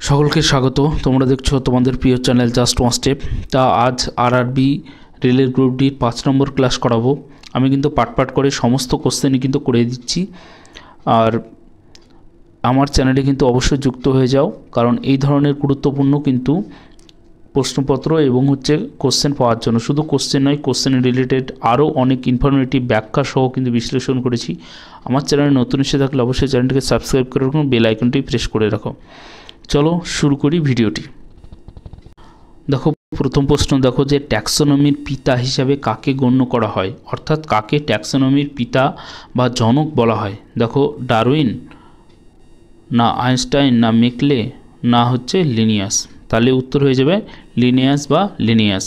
সকলকে স্বাগত। তোমরা দেখছো তোমাদের প্রিয় চ্যানেল জাস্ট ওয়ান স্টেপ। তা আজ আরআরবি রেলের গ্রুপ ডির 5 নম্বর ক্লাস করাবো। আমি কিন্তু পাট করে সমস্ত কোশ্চেনই কিন্তু করে দিচ্ছি। আর আমার চ্যানেলে কিন্তু অবশ্যই যুক্ত হয়ে যাও, কারণ এই ধরনের গুরুত্বপূর্ণ কিন্তু প্রশ্নপত্র এবং কোশ্চেন পাওয়ার জন্য শুধু কোশ্চেন নয়, কোশ্চেন রিলেটেড আরও অনেক ইনফরমেটিভ ব্যাখ্যা সহ কিন্তু বিশ্লেষণ করেছি। আমার চ্যানেলে নতুন এসে থাকলে অবশ্যই চ্যানেলটিকে সাবস্ক্রাইব করে রাখুন, বেল আইকনটি প্রেস করে রাখো। চলো শুরু করি ভিডিওটি। দেখো, প্রথম প্রশ্ন দেখো যে ট্যাক্সোনমির পিতা হিসাবে কাকে গণ্য করা হয়, অর্থাৎ কাকে ট্যাক্সোনমির পিতা বা জনক বলা হয়। দেখো, ডারউইন, না আইনস্টাইন, না মেকলে, না লিনিয়াস। তাহলে উত্তর হয়ে যাবে লিনিয়াস বা লিনিয়াস।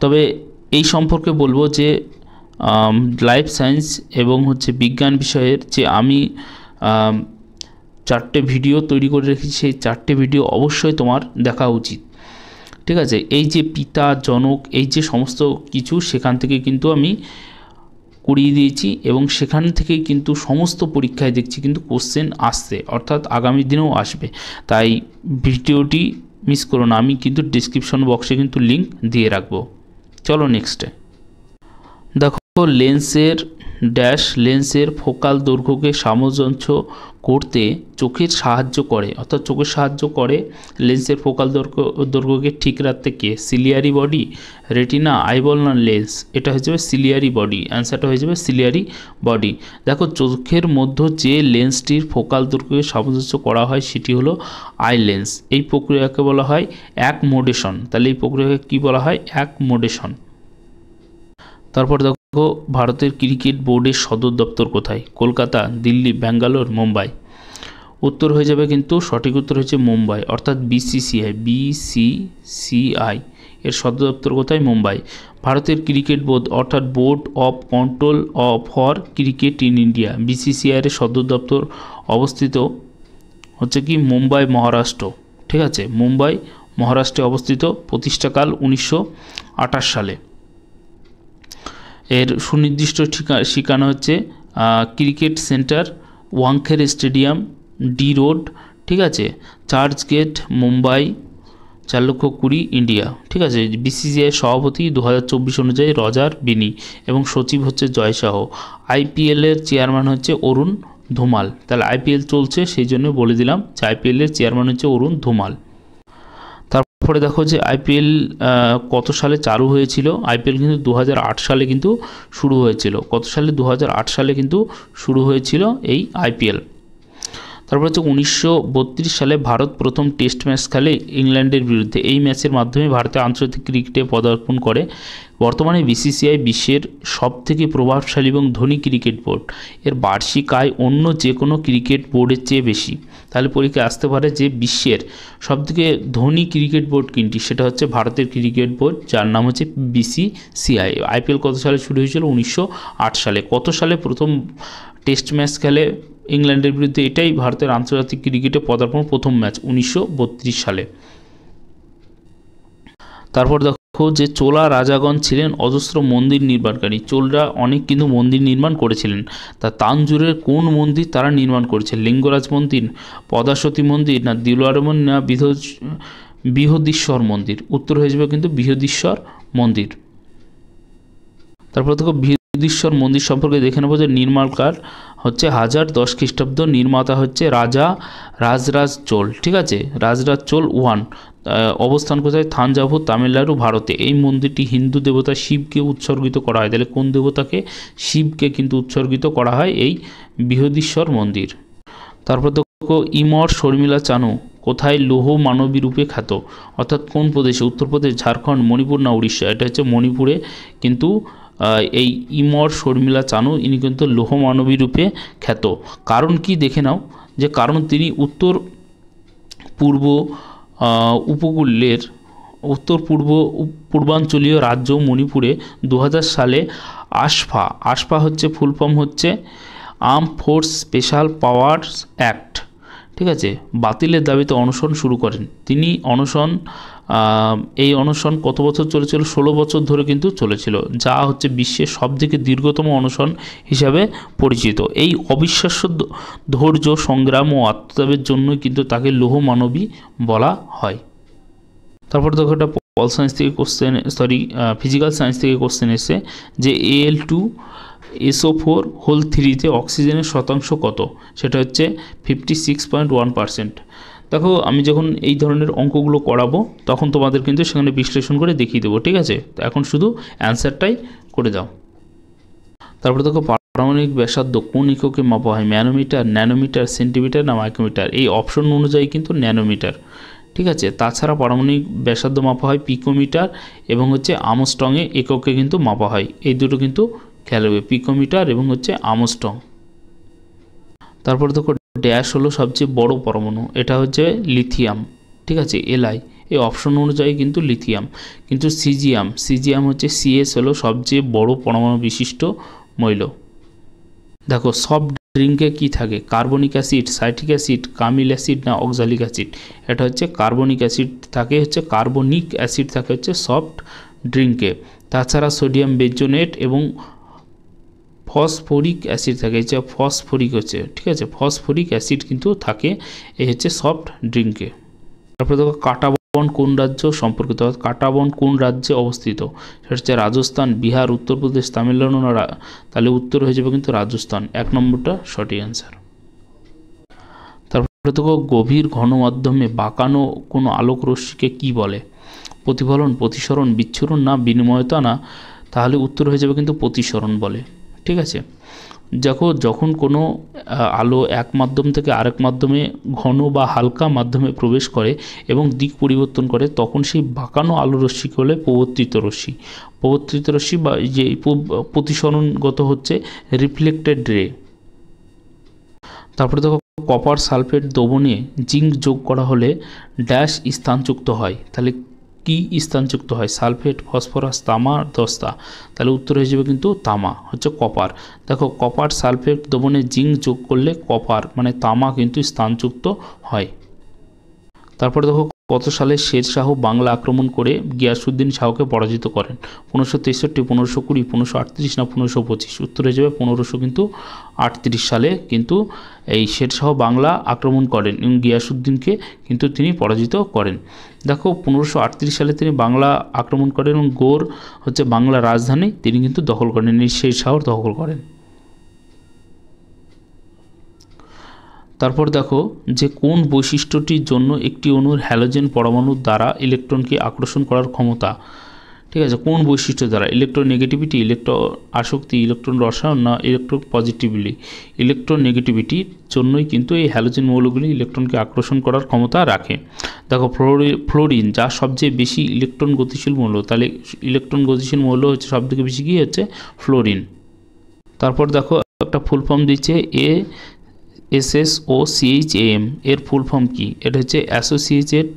তবে এই সম্পর্কে বলবো যে লাইফ সায়েন্স এবং বিজ্ঞান বিষয়ের যে আমি 4টে ভিডিও তৈরি করে রেখেছি, সেই 4টে ভিডিও অবশ্যই তোমার দেখা উচিত। ঠিক আছে, এই যে পিতা জনক এই যে সমস্ত কিছু সেখান থেকে কিন্তু আমি করিয়ে দিয়েছি এবং সেখান থেকেই কিন্তু সমস্ত পরীক্ষায় দেখছি কিন্তু কোশ্চেন আসছে, অর্থাৎ আগামী দিনেও আসবে। তাই ভিডিওটি মিস করো না, আমি কিন্তু ডিসক্রিপশন বক্সে কিন্তু লিঙ্ক দিয়ে রাখবো। চলো নেক্সটে দেখো, লেন্সের ফোকাল দৈর্ঘ্যকে সামঞ্জস্য করতে চোখের সাহায্য করে, অর্থাৎ চোখের সাহায্য করে লেন্সের ফোকাল দৈর্ঘ্যকে ঠিক রাখতে কে? সিলিয়ারি বডি, রেটিনা, আইবল না লেন্স? এটা হয়ে যাবে সিলিয়ারি বডি, অ্যান্সারটা হয়ে যাবে সিলিয়ারি বডি। দেখো, চোখের মধ্যে যে লেন্সটির ফোকাল দৈর্ঘ্যকে সামঞ্জস্য করা হয় সেটি হলো আই লেন্স। এই প্রক্রিয়াকে বলা হয় অ্যাকমোডেশন। তাহলে এই প্রক্রিয়াকে কী বলা হয়? অ্যাকমোডেশন। তারপর দেখো, ভারতের ক্রিকেট বোর্ডের সদর দপ্তর কোথায়? কলকাতা, দিল্লি, ব্যাঙ্গালোর, মুম্বাই? উত্তর হয়ে যাবে কিন্তু সঠিক উত্তর হচ্ছে মুম্বাই, অর্থাৎ বিসিসিআই এর সদর দপ্তর কোথায়? মুম্বাই। ভারতের ক্রিকেট বোর্ড অর্থাৎ board of control for cricket in India, BCCI এর সদর দপ্তর অবস্থিত কি? মুম্বাই, মহারাষ্ট্র। ঠিক আছে, মুম্বাই মহারাষ্ট্রে অবস্থিত। প্রতিষ্ঠাকাল 1928 সালে। এর সুনির্দিষ্ট ঠিকানা cricket centre, Wankhede stadium, D road. ঠিক আছে, চার্চ গেট, মুম্বাই, 4,20,000, ইন্ডিয়া। ঠিক আছে, বিসিসিআই সভাপতি 2024 অনুযায়ী রজার বিনি এবং সচিব জয় শাহ। আইপিএলের চেয়ারম্যান অরুণ ধুমাল। তাহলে আইপিএল চলছে সেই জন্য বলে দিলাম যে আইপিএলের চেয়ারম্যান অরুণ ধুমাল। তারপরে দেখো যে আইপিএল কত সালে চালু হয়েছিল? আইপিএল কিন্তু 2008 সালে কিন্তু শুরু হয়েছিল। কত সালে? 2008 সালে কিন্তু শুরু হয়েছিল এই আইপিএল। তারপর 1932 সালে ভারত প্রথম টেস্ট ম্যাচ খেলে ইংল্যান্ডের বিরুদ্ধে। এই ম্যাচের মাধ্যমে ভারতে আন্তর্জাতিক ক্রিকেটে পদার্পণ করে। বর্তমানে বিসিসিআই বিশ্বের সবথেকে প্রভাবশালী এবং ধনী ক্রিকেট বোর্ড। এর বার্ষিক আয় অন্য যে কোনো ক্রিকেট বোর্ডের চেয়ে বেশি। তাহলে পরীক্ষায় আসতে পারে যে বিশ্বের সবথেকে ধনী ক্রিকেট বোর্ড কোনটি? সেটা ভারতের ক্রিকেট বোর্ড, যার নাম বিসিসিআই। আইপিএল কত সালে শুরু হয়েছিল? 1908 সালে। কত সালে প্রথম টেস্ট ম্যাচ খেলে ইংল্যান্ডের বিরুদ্ধে? এটাই ভারতের আন্তর্জাতিক ক্রিকেটে পদার্পণ প্রথম ম্যাচ 1932 সালে। তারপর দেখো যে চোলা রাজাগণ ছিলেন অজস্র মন্দির নির্মাণকারী। চোলরা অনেক কিন্তু মন্দির নির্মাণ করেছিলেন। তা তাঞ্জোরের কোন মন্দির তারা নির্মাণ করেছে? লিঙ্গরাজ মন্দির, পদাসতী মন্দির, না দিলওয়ার, না বৃহদীশ্বর মন্দির? উত্তর হয়ে যাবে কিন্তু বৃহদীশ্বর মন্দির। তারপর দেখো, বৃহদীশ্বর মন্দির সম্পর্কে দেখে নেব যে নির্মাণকার 1010 খ্রিস্টাব্দ, নির্মাতা রাজরাজ চোল। ঠিক আছে, রাজরাজ চোল 1। অবস্থান কোথায়? থাঞ্জাভুর, তামিলনাড়ু, ভারতে। এই মন্দিরটি হিন্দু দেবতা শিবকে উৎসর্গিত করা হয়। তাহলে কোন দেবতাকে? শিবকে কিন্তু উৎসর্গিত করা হয় এই বৃহদীশ্বর মন্দির। তারপর দেখো, ইমর শর্মিলা চানু কোথায় লৌহ মানবী রূপে খ্যাত? অর্থাৎ কোন প্রদেশে? উত্তরপ্রদেশ, ঝাড়খণ্ড, মণিপুর না উড়িষ্যা? এটা মণিপুরে কিন্তু এই ইমর শর্মিলা চানু ইনি কিন্তু লৌহ মানবী রূপে খ্যাত। কারণ কি দেখে নাও, যে কারণ তিনি উত্তর পূর্বাঞ্চলীয় রাজ্য মণিপুরে 2000 সালে AFSPA full form arm force special powers act. ঠিক আছে, বাতিলের দাবিতে অনশন শুরু করেন। তিনি এই অনশন কত বছর চলেছিল? 16 বছর ধরে কিন্তু চলেছিল, যা হচ্ছে বিশ্বের সবথেকে দীর্ঘতম অনশন হিসাবে পরিচিত। এই অবিশ্বাস্য ধৈর্য, সংগ্রাম ও আত্মত্যাগের জন্যই কিন্তু তাকে লৌহ মানবী বলা হয়। তারপর দেখো একটা পল সায়েন্স থেকে ফিজিক্যাল সায়েন্স থেকে কোশ্চেন এসে যে Al2SO4 হোল 3-তে অক্সিজেনের শতাংশ কত? সেটা হচ্ছে 56.1%। দেখো, আমি যখন এই ধরনের অঙ্কগুলো করাবো তখন তোমাদের কিন্তু সেখানে বিশ্লেষণ করে দেখিয়ে দেবো, ঠিক আছে? তো এখন শুধু অ্যান্সারটাই করে দাও। তারপরে দেখো, পারমাণবিক ব্যাসার্ধ কোন এককে মাপা হয়? ম্যানোমিটার, ন্যানোমিটার, সেন্টিমিটার না মাইক্রোমিটার? এই অপশন অনুযায়ী কিন্তু ন্যানোমিটার, ঠিক আছে। তাছাড়া পারমাণবিক ব্যাসার্ধ মাপা হয় পিকোমিটার এবং হচ্ছে আমস্ট্রংয়ে এককে কিন্তু মাপা হয়। এই দুটো কিন্তু খেয়াল রাখবে, পিকোমিটার এবং হচ্ছে আমস্ট্রং। তারপর দেখো, ড্যাশ হলো সবচেয়ে বড় পরমাণু, এটা হচ্ছে লিথিয়াম, ঠিক আছে, Li। এই অপশন অনুযায়ী কিন্তু লিথিয়াম। কিন্তু সিজিয়াম হচ্ছে Cs হলো সবচেয়ে বড় পরমাণু বিশিষ্ট মৌল। দেখো, সফট ড্রিঙ্কে কি থাকে? Carbonic acid, citric acid, Kamil acid না অক্সালিক অ্যাসিড? এটা হচ্ছে কার্বনিক অ্যাসিড থাকে, কার্বনিক অ্যাসিড থাকে সফট ড্রিঙ্কে। তাছাড়া সোডিয়াম বেঞ্জোনেট এবং ফসফরিক অ্যাসিড থাকে, ফসফরিক হচ্ছে, ঠিক আছে, ফসফরিক অ্যাসিড কিন্তু থাকে এই হচ্ছে সফট ড্রিঙ্কে। তারপরে দেখো, কাঁটা বন কোন রাজ্য সম্পর্কিত? কাঁটা বন কোন রাজ্যে অবস্থিত? সেটা হচ্ছে রাজস্থান, বিহার, উত্তরপ্রদেশ, তামিলনাড়ু না? তাহলে উত্তর হয়ে যাবে কিন্তু রাজস্থান, 1 নম্বরটা সঠিক অ্যান্সার। তারপরে দেখো, গভীর ঘন মাধ্যমে বাঁকানো কোনো আলোক রশ্মিকে কী বলে? প্রতিফলন, প্রতিসরণ, বিচ্ছুরণ না বিনিময়তা না? তাহলে উত্তর হয়ে যাবে কিন্তু প্রতিসরণ বলে, ঠিক আছে। দেখো, যখন কোনো আলো এক মাধ্যম থেকে আরেক মাধ্যমে ঘন বা হালকা মাধ্যমে প্রবেশ করে এবং দিক পরিবর্তন করে, তখন সেই বাঁকানো আলো রশ্মিকে বলে প্রবর্তিত রশ্মি। প্রবর্তিত রশ্মি বা যে প্রতিসরণগত হচ্ছে রিফ্লেক্টেড রে। তারপরে দেখো, কপার সালফেট দ্রবণে জিঙ্ক যোগ করা হলে ড্যাশ স্থানযুক্ত হয়? তাহলে কি স্থানযুক্ত হয়? সালফেট, ফসফরাস, তামা, দস্তা? তাহলে উত্তর হয়ে যাবে কিন্তু তামা, হচ্ছে কপার। দেখো, কপার সালফেট দ্রবণে জিঙ্ক যোগ করলে কপার মানে তামা কিন্তু স্থানযুক্ত হয়। তারপরে দেখো, কত সালে শের শাহ বাংলা আক্রমণ করে গিয়াসউদ্দিন শাহকে পরাজিত করেন? 1563, 1520, 1538 না 1525? উত্তর হয়ে যাবে 1538 সালে কিন্তু এই শের শাহ বাংলা আক্রমণ করেন এবং গিয়াসউদ্দিনকে কিন্তু তিনি পরাজিত করেন। দেখো, 1538 সালে তিনি বাংলা আক্রমণ করেন এবং গৌড় হচ্ছে বাংলা রাজধানী তিনি কিন্তু দখল করেন, এই শের শাহ দখল করেন। তারপর দেখো, যে কোন বৈশিষ্ট্যটির জন্য একটি অণুর হ্যালোজেন পরমাণুর দ্বারা ইলেকট্রনকে আকর্ষণ করার ক্ষমতা? ঠিক আছে, কোন বৈশিষ্ট্য দ্বারা? ইলেকট্রোনেগেটিভিটি, ইলেকট্রন আসক্তি, ইলেকট্রন রসায়ন না ইলেকট্রন পজিটিভিটি? ইলেকট্রোনেগেটিভিটির জন্যই কিন্তু এই হ্যালোজেন মৌলগুলি ইলেকট্রনকে আকর্ষণ করার ক্ষমতা রাখে। দেখো, ফ্লোরিন যা সবচেয়ে বেশি ইলেকট্রন গতিশীল মৌল, তাহলে ইলেকট্রন গতিশীল মৌল হচ্ছে সবথেকে বেশি কি হচ্ছে? ফ্লোরিন। তারপর দেখো, একটা ফুল ফর্ম দিচ্ছে ASSOCHAM, এর ফুল ফর্ম কি? এটা হচ্ছে associated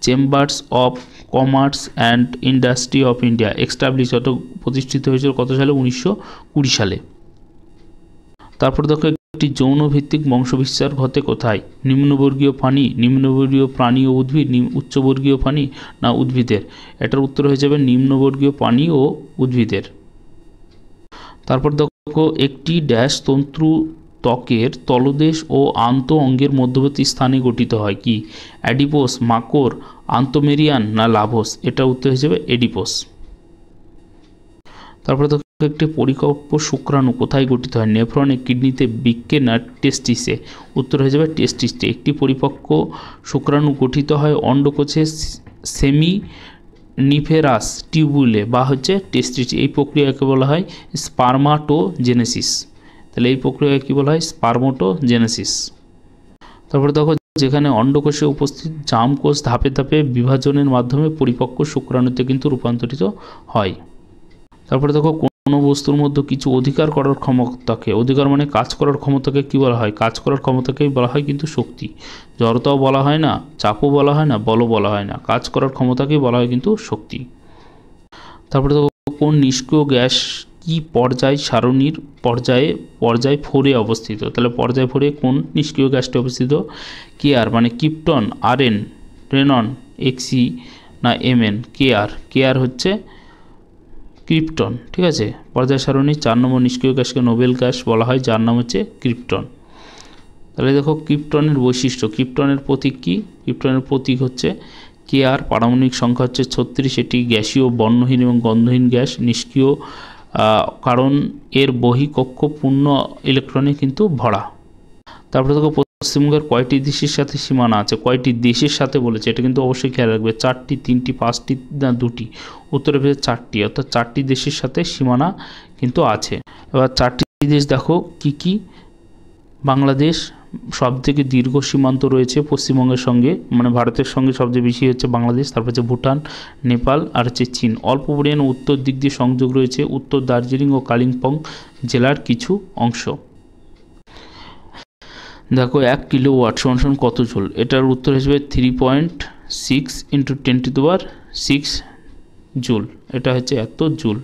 chambers of commerce and industry of India. Establish প্রতিষ্ঠিত হয়েছিল কত সালে? 1920 সালে। তারপর দেখো, একটি যৌন ভিত্তিক বংশবিস্তার ঘটে কোথায়? নিম্নবর্গীয় প্রাণী ও উদ্ভিদ, উচ্চবর্গীয় প্রাণী না উদ্ভিদের? এটার উত্তর হয়ে যাবে নিম্নবর্গীয় প্রাণী ও উদ্ভিদের। তারপর দেখো, একটি ড্যাশ তন্তু ত্বকের তলদেশ ও আন্ত অঙ্গের মধ্যবর্তী স্থানে গঠিত হয় কি? অ্যাডিপোস, মাকড়, আন্তঃমেরিয়ান না লাভোস? এটা উত্তর হয়ে যাবে এডিপোস। তারপরে দেখো, একটি পরিপক্ক শুক্রাণু কোথায় গঠিত হয়? নেফ্রনে, কিডনিতে, বৃক্কে না টেস্টিসে? উত্তর হয়ে যাবে টেস্টিসে। একটি পরিপক্ক শুক্রাণু গঠিত হয় অন্ডকোষে সেমিনিফেরাস টিউবুলে বা হচ্ছে টেস্টিসে। এই প্রক্রিয়াকে বলা হয় স্পার্মাটোজেনেসিস। তাহলে এই প্রক্রিয়াকে কী বলা হয়? স্পার্মাটোজেনেসিস। তারপরে দেখো, যেখানে অন্ডকোষে উপস্থিত জামকোষ ধাপে ধাপে বিভাজনের মাধ্যমে পরিপক্ক শুক্রাণুতে কিন্তু রূপান্তরিত হয়। তারপরে দেখো, কোনো বস্তুর মধ্যে কিছু অধিকার করার ক্ষমতাকে, অধিকার মানে কাজ করার ক্ষমতাকে কি বলা হয়? কাজ করার ক্ষমতাকেই বলা হয় কিন্তু শক্তি। জড়তাও বলা হয় না, চাপও বলা হয় না, বলও বলা হয় না, কাজ করার ক্ষমতাকেই বলা হয় কিন্তু শক্তি। তারপরে দেখো, কোন নিষ্ক্রিয় গ্যাস কি পর্যায় সারণীর পর্যায় 4-এ অবস্থিত? তাহলে পর্যায় 4-এ কোন নিষ্ক্রিয় গ্যাসটি অবস্থিত? কেআর মানে ক্রিপ্টন, আরএন, রেনন, এক্সি না এমএন? কেআর হচ্ছে ক্রিপ্টন। ঠিক আছে, পর্যায় সারণী 4 নম্বর নিষ্ক্রিয় গ্যাসকে নোবেল গ্যাস বলা হয়, যার নাম হচ্ছে ক্রিপ্টন। তাহলে দেখো ক্রিপ্টনের বৈশিষ্ট্য, ক্রিপ্টনের প্রতীক কি? ক্রিপ্টনের প্রতীক হচ্ছে কেআর, পারমাণবিক সংখ্যা হচ্ছে 36, এটি গ্যাসীয়, বর্ণহীন এবং গন্ধহীন গ্যাস, নিষ্ক্রিয় কারণ এর বহিঃকক্ষ পূর্ণ ইলেকট্রনে কিন্তু ভরা। তারপরে দেখো পশ্চিমবঙ্গের কয়টি দেশের সাথে সীমানা আছে? কয়টি দেশের সাথে বলেছে, এটা কিন্তু অবশ্যই খেয়াল রাখবে। 4টি, 3টি, 5টি না 2টি? উত্তরে পেয়েছে 4টি, অর্থাৎ 4টি দেশের সাথে সীমানা কিন্তু আছে। এবার 4টি দেশ দেখো কি কি। বাংলাদেশ সবথেকে দীর্ঘ সীমান্ত রয়েছে পশ্চিমবঙ্গের সঙ্গে, মানে ভারতের সঙ্গে সবচেয়ে বেশি হচ্ছে বাংলাদেশ, তারপর হচ্ছে ভুটান, নেপাল আর হচ্ছে চীন। অল্প পরিমাণে উত্তর দিক দিয়ে সংযোগ রয়েছে উত্তর দার্জিলিং ও কালিম্পং জেলার কিছু অংশ। দেখো 1 কিলোওয়াট সমান কত জুল? এটার উত্তর হিসেবে 3.6 × 10⁶ জুল, এটা হচ্ছে এত জুল।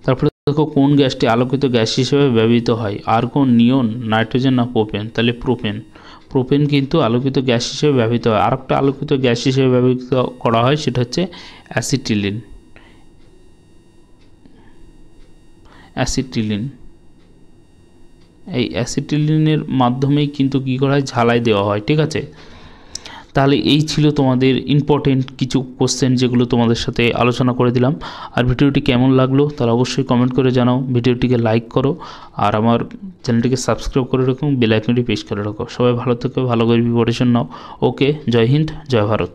তারপরে দেখো কোন গ্যাসটি আলোকিত গ্যাস হিসেবে ব্যবহৃত হয়? আর্গন, নিয়ন, নাইট্রোজেন না প্রোপেন? তাহলে প্রোপেন কিন্তু আলোকিত গ্যাস হিসেবে ব্যবহৃত হয়। আরেকটা আলোকিত গ্যাস হিসেবে ব্যবহৃত করা হয়, সেটা হচ্ছে অ্যাসিটিলিন। এই অ্যাসিটিলিনের মাধ্যমেই কিন্তু কী করা হয়? ঝালাই দেওয়া হয়। ঠিক আছে, তাহলে এই ছিল তোমাদের ইম্পর্টেন্ট কিছু কোশ্চেন যেগুলো তোমাদের সাথে আলোচনা করে দিলাম। আর ভিডিওটি কেমন লাগলো তাহলে অবশ্যই কমেন্ট করে জানাও, ভিডিওটিকে লাইক করো আর আমার চ্যানেলটিকে সাবস্ক্রাইব করে রাখো, বেল আইকনটি প্রেস করে রাখো। সবাই ভালো থেকো, ভালো করে প্রিপারেশন নাও। ওকে, জয় হিন্দ, জয় ভারত।